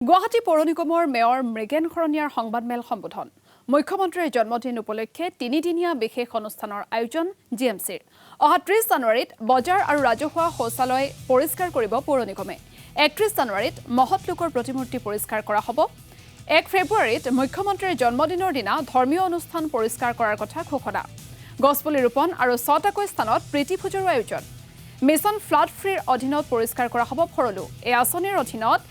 গুৱাহাটী পৌৰ নিগমৰ মেয়ৰ মৃগেন শৰণীয়াৰ সংবাদমেল সম্বোধন মুখ্যমন্ত্ৰীৰ জন্মদিন উপলক্ষে তিনিদিনীয়া বিশেষ অনুষ্ঠানৰ আয়োজন জিএমচিৰ অহা ৩০ জানুৱাৰীত বজাৰ আৰু ৰাজহুৱা শৌচালয় পৰিষ্কাৰ কৰিব পৌৰ নিগমে ৩১ জানুৱাৰীত মহৎ লোকৰ প্ৰতিমূৰ্তি পৰিষ্কাৰ কৰা হ'ব ১ ফেব্ৰুৱাৰীত মুখ্যমন্ত্ৰীৰ জন্মদিনৰ দিনা ধৰ্মীয় অনুষ্ঠান পৰিষ্কাৰ কৰাৰ কথা ঘোষণা গছপুলি ৰোপণ আৰু ৬টাকৈ স্থানত প্ৰীতিভোজৰো আয়োজন মিছন ফ্লাড ফ্ৰীৰ অধীনত পৰিষ্কাৰ কৰা হ'ব ভৰলু এই আঁচনিৰ অধীনত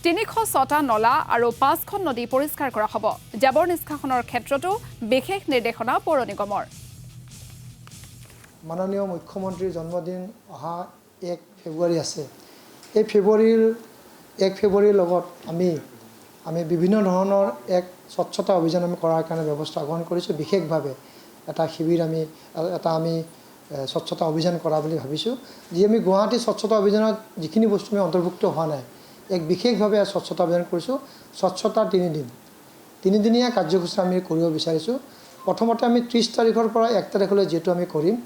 ৩০৬টা নলা আৰু ৫খন নদী পৰিষ্কাৰ কৰা হ'ব জাবৰ নিষ্কাশনৰ ক্ষেত্ৰতো বিশেষ নিৰ্দেশনা পৌৰ নিগমৰ মাননীয় মুখ্যমন্ত্ৰীৰ জন্মদিন অহা ১ ফেব্ৰুৱাৰী আছে এই ফেব্ৰুৱাৰীৰ ১ ফেব্ৰুৱাৰীৰ লগত আমি বিভিন্ন ধৰণৰ এক স্বচ্ছতা অভিযান আমি কৰাৰ কাৰণে ব্যৱস্থা গ্ৰহণ কৰিছোঁ বিশেষভাৱে এটা শিবিৰ আমি স্বচ্ছতা অভিযান কৰা বুলি ভাবিছোঁ যি আমি গুৱাহাটী স্বচ্ছতা অভিযানত যিখিনি বস্তু আমি অন্তৰ্ভুক্ত হোৱা নাই এক বিশেষভাৱে স্বচ্ছতা অভিযান কৰিছোঁ স্বচ্ছতা ৩ দিন ৩দিনীয়া কাৰ্যসূচী আমি কৰিব বিচাৰিছোঁ প্ৰথমতে আমি ৩০ তাৰিখৰ পৰা ১ তাৰিখলৈ যেটো আমি কৰিম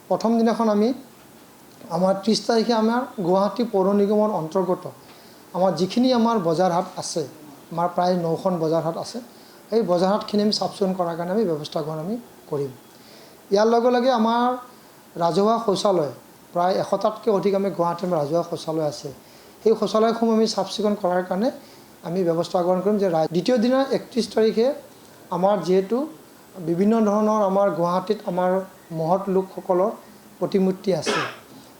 প্ৰথম দিনাখন আমাৰ ৩০ তাৰিখে আমাৰ গুৱাহাটী পৌৰ নিগমৰ অন্তৰ্গত আমাৰ যিখিনি আমাৰ বজাৰ হাট আছে আমাৰ প্ৰায় ৯খন বজাৰ হাট আছে এই বজাৰ হাটখিনি আমি চাফচিকুণ কৰাৰ কাৰণে আমি ব্যৱস্থা গ্ৰহণ আমি কৰিম ইয়াৰ লগে লগে আমাৰ ৰাজহুৱা শৌচালয় প্ৰায় ১০০টাতকৈ অধিক আমি গুৱাহাটীৰ ৰাজহুৱা শৌচালয় আছে সেই শৌচালয়সমূহ আমি চাফচিকুণ কৰাৰ কাৰণে আমি ব্যৱস্থা গ্ৰহণ কৰিম যে দ্বিতীয় দিনা ৩১ তাৰিখে আমাৰ যিহেতু বিভিন্ন ধৰণৰ আমাৰ গুৱাহাটীত আমাৰ মহৎ লোকসকলৰ প্ৰতিমূৰ্তি আছে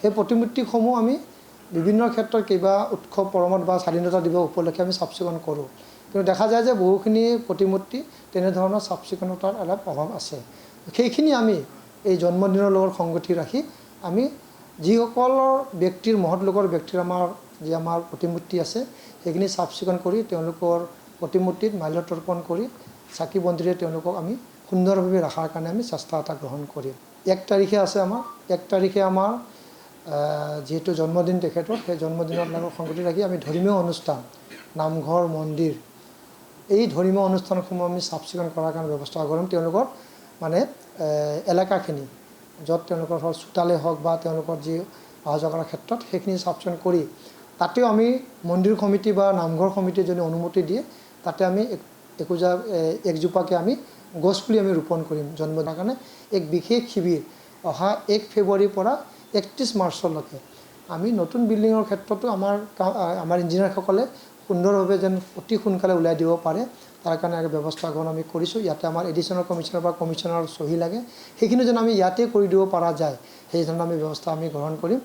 সেই প্ৰতিমূৰ্তিসমূহ আমি বিভিন্ন ক্ষেত্ৰত কিবা উৎসৱ পৰমত বা স্বাধীনতা দিৱস উপলক্ষে আমি চাফচিকুণ কৰোঁ কিন্তু দেখা যায় যে বহুখিনি প্ৰতিমূৰ্তি তেনেধৰণৰ চাফচিকুণতাৰ অলপ অভাৱ আছে সেইখিনি আমি এই জন্মদিনৰ লগত সংগতি ৰাখি আমি যিসকলৰ ব্যক্তিৰ মহৎ লোকৰ ব্যক্তিৰ আমাৰ প্ৰতিমূৰ্তি আছে সেইখিনি চাফচিকুণ কৰি তেওঁলোকৰ প্ৰতিমূৰ্তিত মাল্যতৰ্পণ কৰি চাকি বন্তিৰে তেওঁলোকক আমি সুন্দৰভাৱে ৰখাৰ কাৰণে আমি চেষ্টা এটা গ্ৰহণ কৰিম ১ তাৰিখে আছে আমাৰ ১ তাৰিখে আমাৰ যিহেতু জন্মদিন তেখেতৰ সেই জন্মদিনৰ লগত সংগতি ৰাখি আমি ধৰ্মীয় অনুষ্ঠান নামঘৰ মন্দিৰ এই ধৰ্মীয় অনুষ্ঠানসমূহ আমি চাফচিকুণ কৰাৰ কাৰণে ব্যৱস্থা কৰিম তেওঁলোকৰ এলেকাখিনি য'ত তেওঁলোকৰ চোতালে হওক বা তেওঁলোকৰ যি অহা যোৱা কৰাৰ ক্ষেত্ৰত সেইখিনি চাফচিকুণ কৰি তাতেও আমি মন্দিৰ কমিটি বা নামঘৰ কমিটিয়ে যদি অনুমতি দিয়ে তাতে আমি একজোপাকৈ আমি গছপুলি আমি ৰোপণ কৰিম জন্মদিনৰ কাৰণে এক বিশেষ শিবিৰ অহা ১ ফেব্ৰুৱাৰীৰ পৰা ৩১ মাৰ্চলৈকে আমি নতুন বিল্ডিঙৰ ক্ষেত্ৰতো আমাৰ ইঞ্জিনিয়াৰসকলে সুন্দৰভাৱে যেন অতি সোনকালে ওলাই দিব পাৰে তাৰ কাৰণে ব্যৱস্থা গ্ৰহণ আমি কৰিছোঁ ইয়াতে আমাৰ এডিশ্যনেল কমিশ্যনাৰ বা কমিশ্যনাৰৰ চহী লাগে সেইখিনি যেন আমি ইয়াতে কৰি দিব পৰা যায় সেই ধৰণৰ আমি ব্যৱস্থা আমি গ্ৰহণ কৰিম